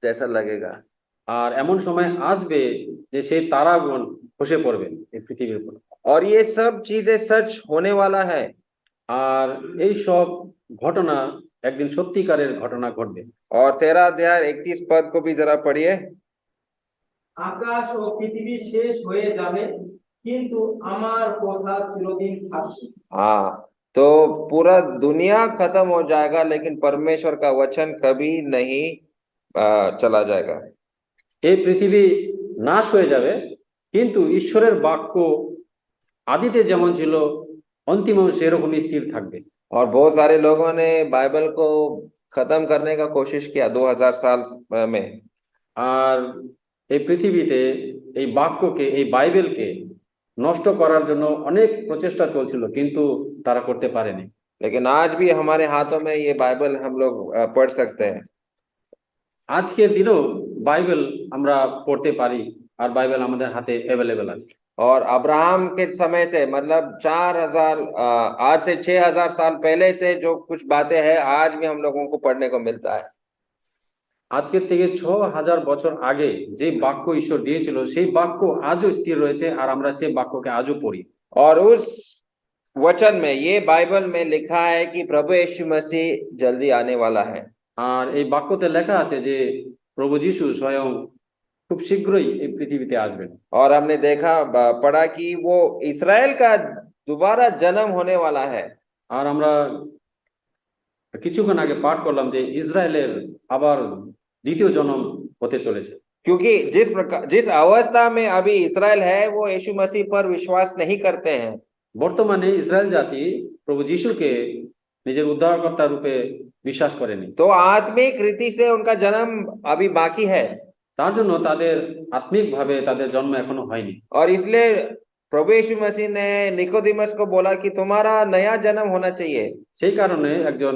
जैसा लगेगा। আর এমন সময় আসবে যে সেই তারাগণ খসে পড়বে এই পৃথিবীর উপর। और ये सब चीजें सच होने वाला है। আর এই সব ঘটনা একদিন সত্যিকারের ঘটনা ঘটবে। और 13:31 पद को भी जरा पढ़िए। আকাশ ও পৃথিবী শেষ হয়ে যাবে কিন্তু আমার কথা চিরদিন থাকবে। हाँ, तो पूरा दुनिया खत्म हो जाएगा लेकिन परमेश्वर का वचन कभी नहीं चला जाएगा। এই পৃথিবী নাশ হয়ে যাবে কিন্তু ঈশ্বরের বাক্য আদিতে যেমন ছিল অন্তিমেও সেরকমই স্থির থাকবে। और बहुत सारे लोगों ने बाइबल को खत्म करने का कोशिश किया 2000 साल में। আর এই পৃথিবীতে এই বাক্যকে এই বাইবেলকে নষ্ট করার জন্য অনেক প্রচেষ্টা চলছিল কিন্তু তারা করতে পারেনি। लेकिन आज भी हमारे हाथों में ये बाइबल हम लोग पढ़ सकते हैं। আজকের দিনেও বাইবেল আমরা পড়তে পারি আর বাইবেল আমাদের হাতে অ্যাভেলেবেল আছে। और अब्राहम के समय से मतलब 4000 आज से 6000 साल पहले से जो कुछ बातें हैं आज भी हम लोगों को पढ़ने को मिलता है। আজকের থেকে 6000 বছর আগে যে বাক্য ঈশ্বর দিয়েছিল সেই বাক্য আজও স্থির রয়েছে আর আমরা সেই বাক্যকে আজও পড়ি। और उस वचन में ये बाइबल में लिखा है कि प्रभु यीशु मसीह जल्दी आने वाला है। আর এই বাক্যতে লেখা আছে যে প্রভু যীশু স্বয়ং খুব শীঘ্রই এই পৃথিবীতে আসবেন। और हमने देखा पढ़ा कि वो इस्राएल का दोबारा जन्म होने वाला है। আর আমরা কিছুক্ষণ আগে পাঠ করলাম যে ইসরায়েলের আবার দ্বিতীয় জন্ম হতে চলেছে। क्योंकि जिस अवस्था में अभी इस्राएल है वो यीशु मसीह पर विश्वास नहीं करते हैं। বর্তমানে ইসরায়েল জাতি প্রভু যীশুকে নিজের উদ্ধারকর্তা রূপে বিশ্বাস করেনি। तो आत्मिक रीति से उनका जन्म अभी बाकी है। তার জন্য তাদের আত্মিকভাবে তাদের জন্ম এখনো হয়নি। और इसलिए प्रभु यीशु मसीह ने निकोदेमस को बोला कि तुम्हारा नया जन्म होना चाहिए। সেই কারণে একজন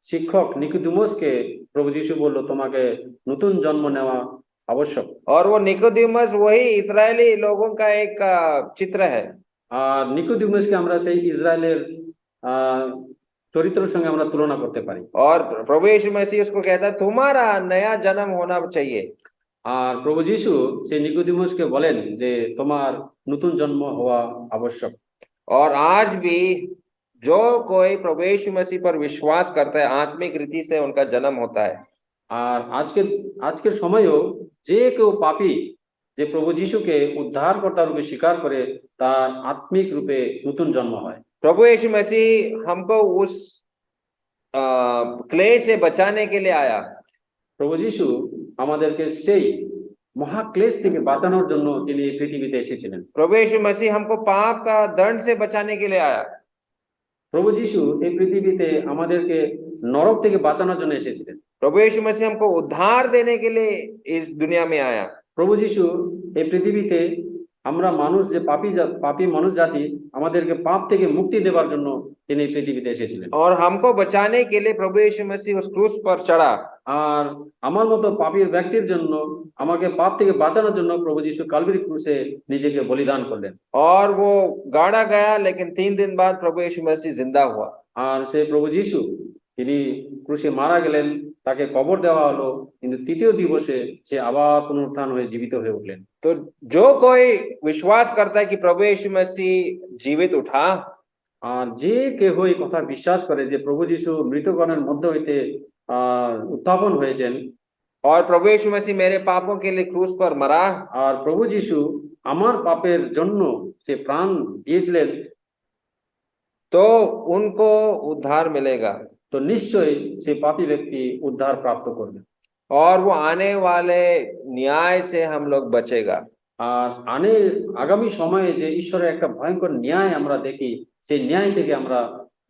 শিক্ষক নিকোদিমসকে প্রভু যীশু বলল তোমাকে নতুন জন্ম নেওয়া আবশ্যক। और वो निकोदेमस वही इस्राएली लोगों का एक चित्र है। আর নিকোদিমসকে আমরা সেই ইসরায়েলের চরিত্রের সঙ্গে আমরা তুলনা করতে পারি। और प्रभु यीशु मसीह उसको कहता है तुम्हारा नया जन्म होना चाहिए। আর প্রভু যীশু সেই নিকোদিমসকে বলেন যে তোমার নতুন জন্ম হওয়া আবশ্যক। और आज भी जो कोई प्रभु यीशु मसीह पर विश्वास करता है आत्मिक रीति से उनका जन्म होता है। আর আজকের সময়েও যে কেউ পাপী যে প্রভু যীশুকে উদ্ধারকর্তা রূপে স্বীকার করে তার আত্মিক রূপে নতুন জন্ম হয়। प्रभु यीशु मसीह हमको उस क्लेश से बचाने के लिए आया। প্রভু যীশু আমাদেরকে সেই মহাক্লেশ থেকে বাঁচানোর জন্য তিনি এই পৃথিবীতে এসেছিলেন। प्रभु यीशु मसीह हमको पाप का दंड से बचाने के लिए आया। প্রভু যীশু এই পৃথিবীতে আমাদেরকে নরক থেকে বাঁচানোর জন্য এসেছিলেন। प्रभु यीशु मसीह हमको उद्धार देने के लिए इस दुनिया में आया। প্রভু যীশু এই পৃথিবীতে আমরা মানুষ যে পাপী মানুষ জাতি আমাদেরকে পাপ থেকে মুক্তি দেওয়ার জন্য তিনি এই পৃথিবীতে এসেছিলেন। और हमको बचाने के लिए प्रभु यीशु मसीह उस क्रूस पर चढ़ा। আর আমার মতো পাপীর ব্যক্তির জন্য আমাকে পাপ থেকে বাঁচানোর জন্য প্রভু যীশু কালভারি ক্রুশে নিজেকে বলিদান করলেন। और वो गाड़ा गया लेकिन 3 दिन बाद प्रभु यीशु मसीह जिंदा हुआ। আর সেই প্রভু যীশু তিনি ক্রুশে মারা গেলেন, তাকে কবর দেওয়া হলো, কিন্তু তৃতীয় দিবসে সে আবার পুনরুত্থান হয়ে জীবিত হয়ে উঠলেন। तो जो कोई विश्वास करता है कि प्रभु यीशु मसीह जीवित उठा, আর যে কেহ এই কথা বিশ্বাস করে যে প্রভু যীশু মৃতগণের মধ্য হইতে উত্থাপন হয়েছেন और प्रभु यीशु मसीह मेरे पापों के लिए क्रूस पर मरा, আর প্রভু যীশু আমার পাপের জন্য সে প্রাণ দিয়েছিলেন, तो उनको उद्धार मिलेगा। তো নিশ্চয়ই সেই পাপী ব্যক্তি উদ্ধার প্রাপ্ত করবে। और वो आने वाले न्याय से हम लोग बचेगा। আর আগামী সময়ে যে ঈশ্বরের একটা ভয়ঙ্কর ন্যায় আমরা দেখি সেই ন্যায় থেকে আমরা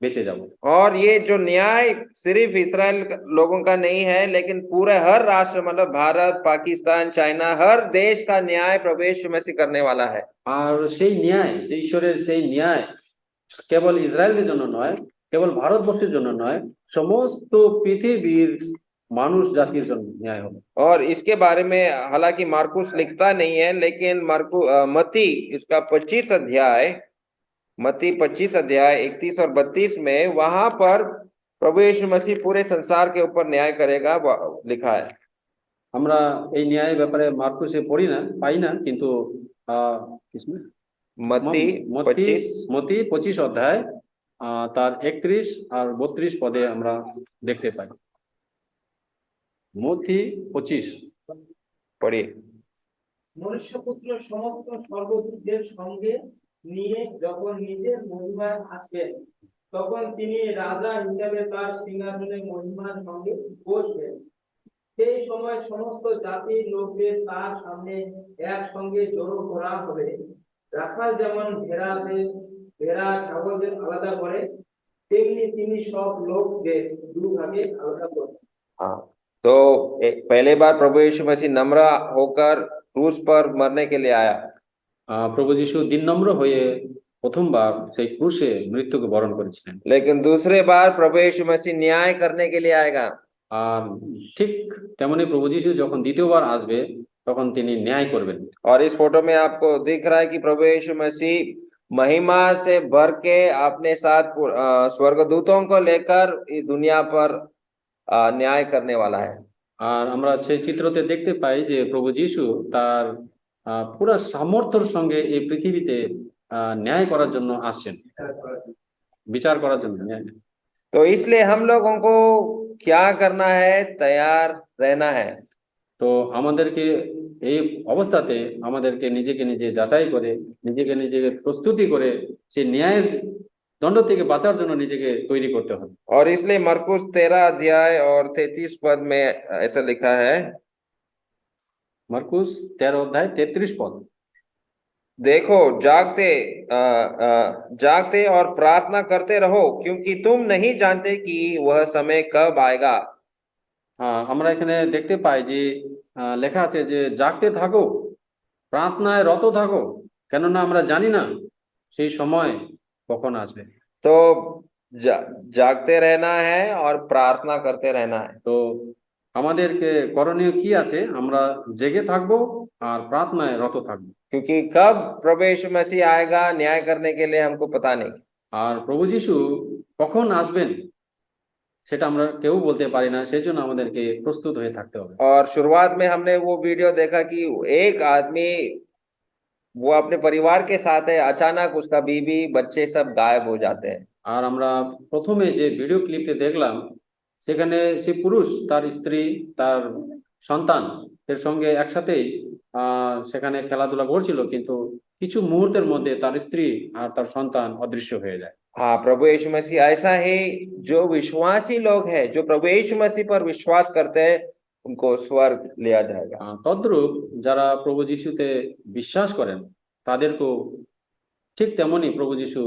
বেঁচে যাব। और ये जो न्याय सिर्फ इस्राएल लोगों का नहीं है लेकिन पूरे हर राष्ट्र मतलब भारत, पाकिस्तान, चाइना, हर देश का न्याय प्रभु यीशु मसीह करने वाला है। আর সেই ন্যায় যে ঈশ্বরের সেই ন্যায় কেবল ইসরায়েলের জন্য নয়, কেবল ভারতবর্ষের জন্য নয়, সমস্ত পৃথিবীর মানুষ জাতির জন্য ন্যায় হবে। और इसके बारे में हालांकि मार्कुस लिखता नहीं है लेकिन मत्ती इसका 25 अध्याय 31 और 32 में वहां पर प्रभु यीशु मसीह पूरे संसार के ऊपर न्याय करेगा लिखा है। আমরা এই ন্যায়ের ব্যাপারে মার্কুসে পড়ি না, পাই না, কিন্তু मत्ती 25 অধ্যায় তার 31 আর 32 পদে আমরা দেখতে পাই। মত্তি 25 पढ़िए। মনুষ্যপুত্র সমস্ত স্বর্গদূতদের সঙ্গে নিয়ে যখন নিজের মহিমায় আসবেন তখন তিনি রাজা হিসাবে তার সিংহাসনে মহিমার সঙ্গে বসবেন। সেই সময় সমস্ত জাতির লোকদের তার সামনে একসঙ্গে জড়ো করা হবে। রাখাল যেমন ভেড়া ছাগলদের আলাদা করে তেমনি তিনি সব লোকদের দুভাগে আলাদা করবেন। हाँ, तो पहले बार प्रभु यीशु मसीह नम्र होकर क्रूस पर मरने के लिए आया। প্রভু যীশু দিননম্র হয়ে প্রথমবার সেই ক্রুশে মৃত্যুকে বরণ করেছিলেন। लेकिन दूसरे बार प्रभु यीशु मसीह न्याय करने के लिए आएगा। আর ঠিক তেমনি প্রভু যীশু যখন দ্বিতীয়বার আসবে তখন তিনি ন্যায় করবেন। और इस फोटो में आपको दिख रहा है कि प्रभु यीशु मसीह महिमा से भर के अपने साथ स्वर्गदूतों को लेकर इस दुनिया पर न्याय करने वाला है। আর আমরা সেই চিত্রতে দেখতে পাই যে প্রভু যীশু তার পুরো সামর্থ্যের সঙ্গে এই পৃথিবীতে ন্যায় করার জন্য আসছেন, বিচার করার জন্য। तो इसलिए हम लोगों को क्या करना है, तैयार रहना है। তো আমাদেরকে এই অবস্থাতে আমাদেরকে নিজেকে নিজে যাচাই করে, নিজেকে নিজেকে প্রস্তুতি করে সেই ন্যায়ের দণ্ড থেকে বাঁচার জন্য নিজেকে তৈরি করতে হবে। और इसलिए मरकुस 13 अध्याय और 33 पद में ऐसा लिखा है, মার্কুস 13 অধ্যায় 33 পদ, देखो जागते और प्रार्थना करते रहो, क्योंकि तुम नहीं जानते कि वह समय कब आएगा। আমরা এখানে দেখতে পাই যে লেখা আছে যে জাগতে থাকো, প্রার্থনায় রত থাকো, কেননা আমরা জানি না সেই সময় কখন আসবে। तो जागते रहना है और प्रार्थना करते रहना है। তো আমাদেরকে করণীয় কি আছে? আমরা জেগে থাকবো আর প্রার্থনায় রত থাকবো। क्योंकि कब प्रभु यीशु मसीह आएगा न्याय करने के लिए हमको पता नहीं। আর প্রভু যীশু কখন আসবেন সেটা আমরা কেউ বলতে পারি না, সেই জন্য আমাদেরকে প্রস্তুত হয়ে থাকতে হবে। और शुरुआत में हमने वो वीडियो देखा कि एक आदमी वो अपने परिवार के साथ है, अचानक उसका बीवी बच्चे सब गायब हो जाते हैं। আর আমরা প্রথমে যে ভিডিও ক্লিপে দেখলাম সেখানে সে পুরুষ তার স্ত্রী তার সন্তান এর সঙ্গে একসাথেই সেখানে খেলাধুলা করছিল, কিন্তু কিছু মুহূর্তের মধ্যে তার স্ত্রী আর তার সন্তান অদৃশ্য হয়ে যায়। हाँ, प्रभु यीशु मसीह ऐसा ही जो विश्वासी लोग हैं, जो प्रभु यीशु मसीह पर विश्वास करते हैं, उनको स्वर्ग लिया जाएगा। তদ্রূপ যারা প্রভু যিশুতে বিশ্বাস করেন তাদেরকেও ঠিক তেমনই প্রভু যিশু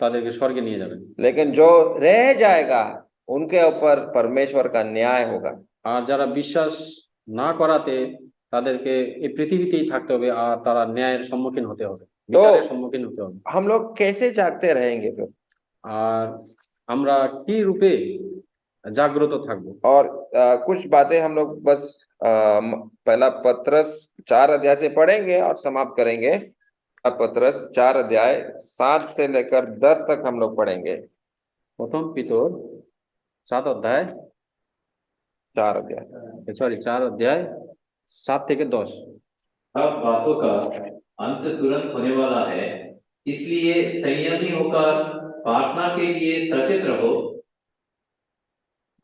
তাদেরকে স্বর্গে নিয়ে যাবেন। लेकिन जो रह जाएगा उनके ऊपर परमेश्वर का न्याय होगा। আর যারা বিশ্বাস না করাতে তাদেরকে এই পৃথিবীতেই থাকতে হবে আর তারা ন্যায়ের সম্মুখীন হতে হবে, বিচারের সম্মুখীন হতে হবে। हम लोग कैसे जागते रहेंगे फिर? আর আমরা কি রূপে জাগ্রত থাকবো? और कुछ बातें हम लोग बस पहला पत्रस 4 अध्याय से पढ़ेंगे और समाप्त करेंगे। पत्रस 4 अध्याय 7 से लेकर 10 तक हम लोग पढ़ेंगे। প্রথম পিতর 7 অধ্যায় 4 अध्याय 4 অধ্যায় 7 থেকে 10। सब बातों का अंत तुरंत होने वाला है, इसलिए संयमी होकर प्रार्थना के लिए सचेत रहो।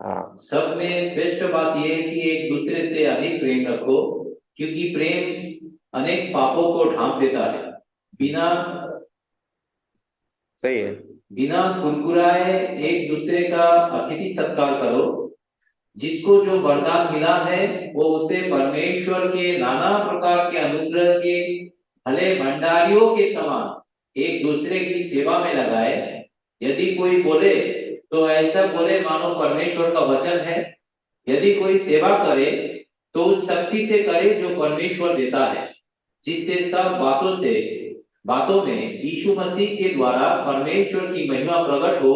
हाँ, सब में श्रेष्ठ बात यह है कि एक दूसरे से अधिक प्रेम रखो, क्योंकि प्रेम अनेक पापों को ढांप देता है। सही है। बिना कुरकुराए एक दूसरे का अतिथि सत्कार करो। जिसको जो वरदान मिला है वो उसे परमेश्वर के नाना प्रकार के अनुग्रह के भले भंडारियों के समान एक दूसरे की सेवा में लगाए। यदि कोई बोले तो ऐसा बोले मानो परमेश्वर का वचन है। यदि कोई सेवा करे तो उस शक्ति से करे जो परमेश्वर देता है, जिससे सब बातों में यीशु मसीह के द्वारा परमेश्वर की महिमा प्रकट हो।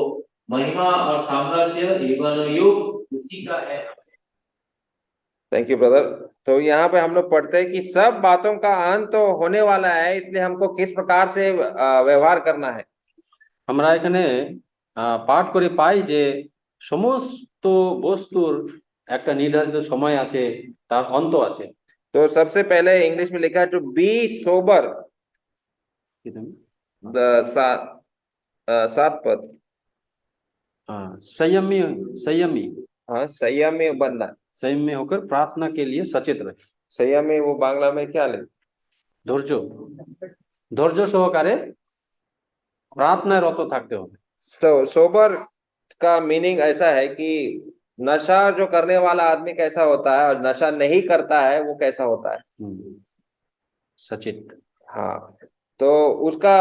महिमा और साम्राज्य युगानुयुग उसी का है। Thank you brother. तो यहाँ पे हम लोग पढ़ते हैं कि सब बातों का अंत तो होने वाला है, इसलिए हमको किस प्रकार से व्यवहार करना है। আমরা এখানে পাঠ করে পাই যে সমস্ত বস্তুর একটা নির্ধারিত সময় আছে, তার অন্ত আছে। तो सबसे पहले इंग्लिश में लिखा है टू बी सोबर, 7 पद। संयमी हाँ, संयमी बनना। संयमी होकर प्रार्थना के लिए सचेत रहे। संयमी वो बांग्ला में क्या ले? ধৈর্য সহকারে প্রার্থনায় রত থাকতে হবে। सोबर का मीनिंग ऐसा है कि नशा जो करने वाला आदमी कैसा होता है और नशा नहीं करता है वो कैसा होता है। सचेत। हाँ, तो उसका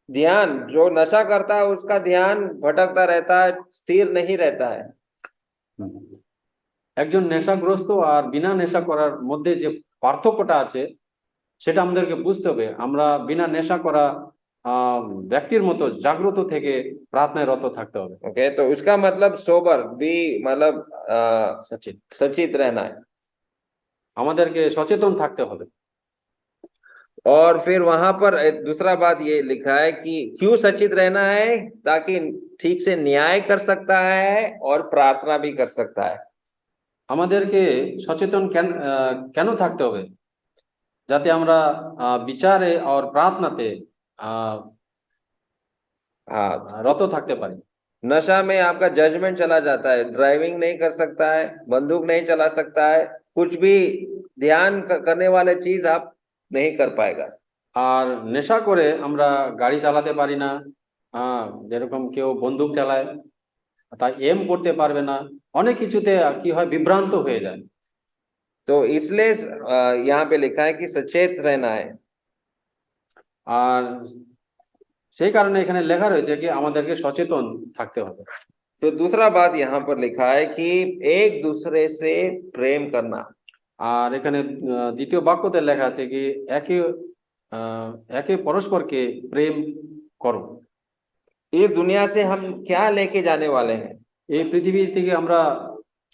ध्यान, जो नशा करता है उसका ध्यान भटकता रहता है, स्थिर नहीं रहता है। একজন নেশাগ্রস্ত আর বিনা নেশা করার মধ্যে যে পার্থক্যটা আছে সেটা আমাদেরকে বুঝতে হবে। আমরা বিনা নেশা করা ব্যক্তির মতো জাগ্রত থেকে প্রার্থনায় রত থাকতে হবে। ओके, तो उसका मतलब सोबर भी मतलब সচিন, सचेत रहना है। আমাদেরকে সচেতন থাকতে হবে। और फिर वहां पर एक दूसरा बात ये लिखा है कि क्यों सचेत रहना है, ताकि ठीक से न्याय कर सकता है और प्रार्थना भी कर सकता है। আমাদেরকে সচেতন কেন থাকতে হবে? যাতে আমরা বিচারে আর প্রার্থনাতে हाँ, রত থাকতে পারি। नशा में आपका जजमेंट चला जाता है, ड्राइविंग नहीं कर सकता है, बंदूक नहीं चला सकता है, कुछ भी ध्यान करने वाले चीज आप नहीं कर पाएगा। আর নেশা করে আমরা গাড়ি চালাতে পারি না। যেরকম কেউ বন্দুক চালায়, তা এম করতে পারবে না, অনেক কিছুতে কি হয়, বিভ্রান্ত হয়ে যায়। तो इसलिए यहाँ पे लिखा है कि सचेत रहना है। আর সেই কারণে এখানে লেখা রয়েছে কি আমাদেরকে সচেতন থাকতে হবে। तो दूसरा बात यहाँ पर लिखा है कि एक दूसरे से प्रेम करना। আর এখানে দ্বিতীয় বাক্যতে লেখা আছে কি একে পরস্পরকে প্রেম করো। इस दुनिया से हम क्या लेके जाने वाले हैं? এই পৃথিবী থেকে আমরা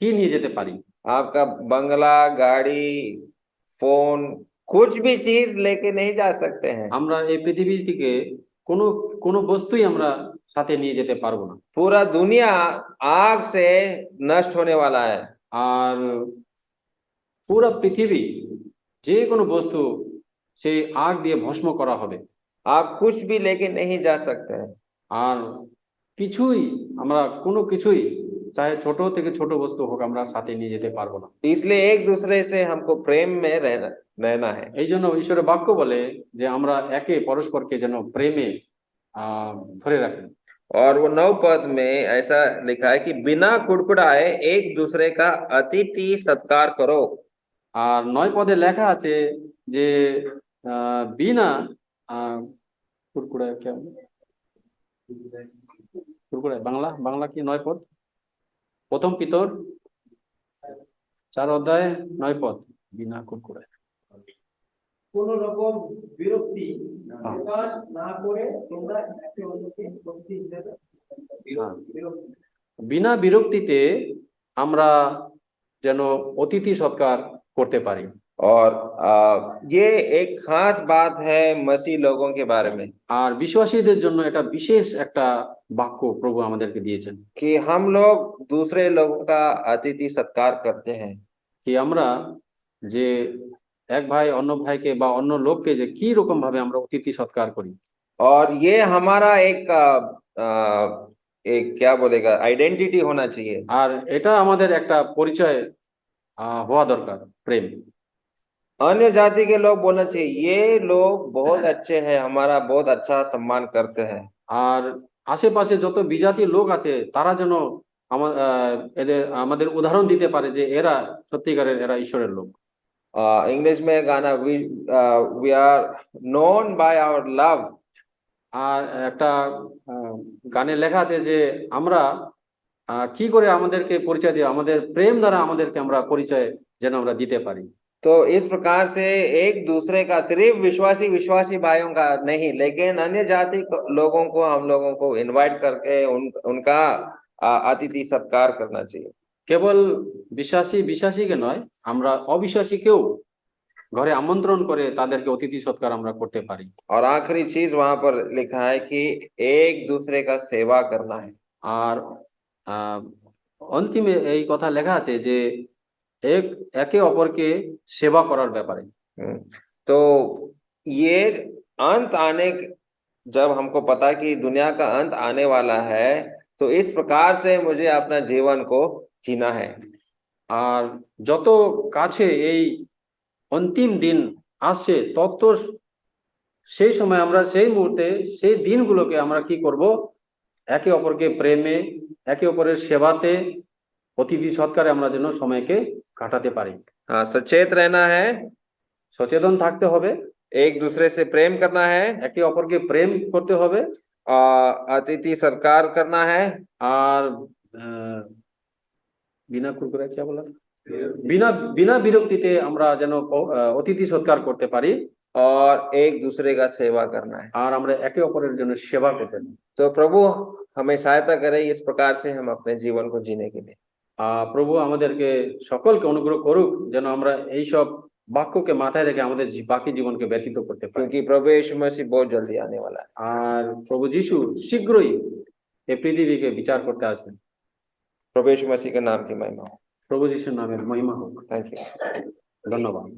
কি নিয়ে যেতে পারি? आपका बंगला, गाड़ी, फोन, कुछ भी चीज लेके नहीं जा सकते हैं। আমরা এই পৃথিবী থেকে কোনো কোনো বস্তুই আমরা সাথে নিয়ে যেতে পারবো না। पूरा दुनिया आग से नष्ट होने वाला है। আর পুরো পৃথিবী যে কোনো বস্তু সেই আগ দিয়ে ভস্ম করা হবে। आप कुछ भी लेके नहीं जा सकते हैं। আর কিছুই আমরা কোনো কিছুই, চাहे ছোট থেকে ছোট বস্তু হোক, আমরা সাথে নিয়ে যেতে পারবো না। इसलिए एक दूसरे से हमको प्रेम में रहना है। এই জন্য ঈশ্বরের বাক্য বলে যে আমরা একে পরস্পরকে যেন প্রেমে ধরে রাখি। और वो 9 पद में ऐसा लिखा है कि बिना कुड़कुड़ाए एक दूसरे का अतिथि सत्कार करो। আর 9 পদে লেখা আছে যে বিনা কুরকুড়ায়, কুরকুড়ায় বাংলা বাংলা কি 9 পদ? প্রথম পিতর 4 অধ্যায় 9 পদ, বিনা কুরকুড়ায়। কোন রকম বিরক্তি প্রকাশ না করে তোমরা একে অন্যকে অতিথি হিসেবে বিনা বিরক্তিতে আমরা যেন অতিথি সৎকার করতে পারি। और ये एक खास बात है मसीह लोगों के बारे में, আর বিশ্বাসীদের জন্য এটা বিশেষ একটা বাক্য প্রভু আমাদেরকে দিয়েছেন कि हम लोग दूसरे लोगों का अतिथि सत्कार करते हैं। কি আমরা যে এক ভাই অন্য ভাইকে বা অন্য লোককে যে কি রকম ভাবে আমরা অতিথি সৎকার করি। और ये हमारा एक क्या बोलेगा, आइडेंटिटी होना चाहिए। আর এটা আমাদের একটা পরিচয় হওয়া দরকার, প্রেম। अन्य जाति के लोग बोलना चाहिए ये लोग बहुत अच्छे हैं, हमारा बहुत अच्छा सम्मान करते हैं। আর আশেপাশে যত বিজাতি লোক আছে তারা যেন আমাদের উদাহরণ দিতে পারে যে এরা সত্যিকারের, এরা ঈশ্বরের লোক। इंग्लिश में गाना we are known by our love। আর একটা গানে লেখা আছে যে আমরা কি করে আমাদেরকে পরিচয় দিই, আমাদের প্রেম দ্বারা আমাদেরকে আমরা পরিচয় যেন আমরা দিতে পারি। तो इस प्रकार से एक दूसरे का, सिर्फ विश्वासी भाइयों का नहीं, लेकिन अन्य जाति लोगों को हम लोगों को इनवाइट करके उनका अतिथि सत्कार करना चाहिए। কেবল বিশ্বাসীকে নয়, আমরা অবিশ্বাসীকেও ঘরে আমন্ত্রণ করে তাদেরকে অতিথি সৎকার আমরা করতে পারি। और आखिरी चीज वहां पर लिखा है कि एक दूसरे का सेवा करना है। আর অন্তিমে এই কথা লেখা আছে যে একে অপরকে সেবা করার ব্যাপারে। तो ये अंत आने, जब हमको पता कि दुनिया का अंत आने वाला है, तो इस प्रकार से मुझे अपना जीवन को जीना है। আর যত কাছে এই অন্তিম দিন আসছে তত সেই সময় আমরা সেই মুহূর্তে সেই দিনগুলোকে আমরা কি করব, একে অপরকে প্রেমে, একে অপরের সেবাতে, অতিথি সৎকারে আমরা যেন সময়কে কাটাতে পারি। हाँ, सचेत रहना है, সচেতন থাকতে হবে, एक दूसरे से प्रेम करना है, একে অপরকে প্রেম করতে হবে, अतिथि सत्कार करना है, আর বিনা কুরকুরে কি বলা, বিনা বিরক্তিতে আমরা যেন অতিথি সৎকার করতে পারি। और एक दूसरे का सेवा करना है। আর আমরা একে অপরের জন্য সেবা করতে হবে। तो प्रभु हमें सहायता करे इस प्रकार से हम अपने जीवन को जीने के लिए। প্রভু আমাদেরকে সকলকে অনুগ্রহ করুক যেন আমরা এই সব বাক্যকে মাথায় রেখে আমাদের বাকি জীবনকে ব্যতীত করতে পারি। क्योंकि प्रभु यीशु मसीह बहुत जल्दी आने वाला है। আর প্রভু যিশু শীঘ্রই এই পৃথিবীকে বিচার করতে আসবেন। प्रभु यीशु मसीह के नाम की महिमा हो। প্রভু যিশুর নামে মহিমা হোক। Thank you. ধন্যবাদ।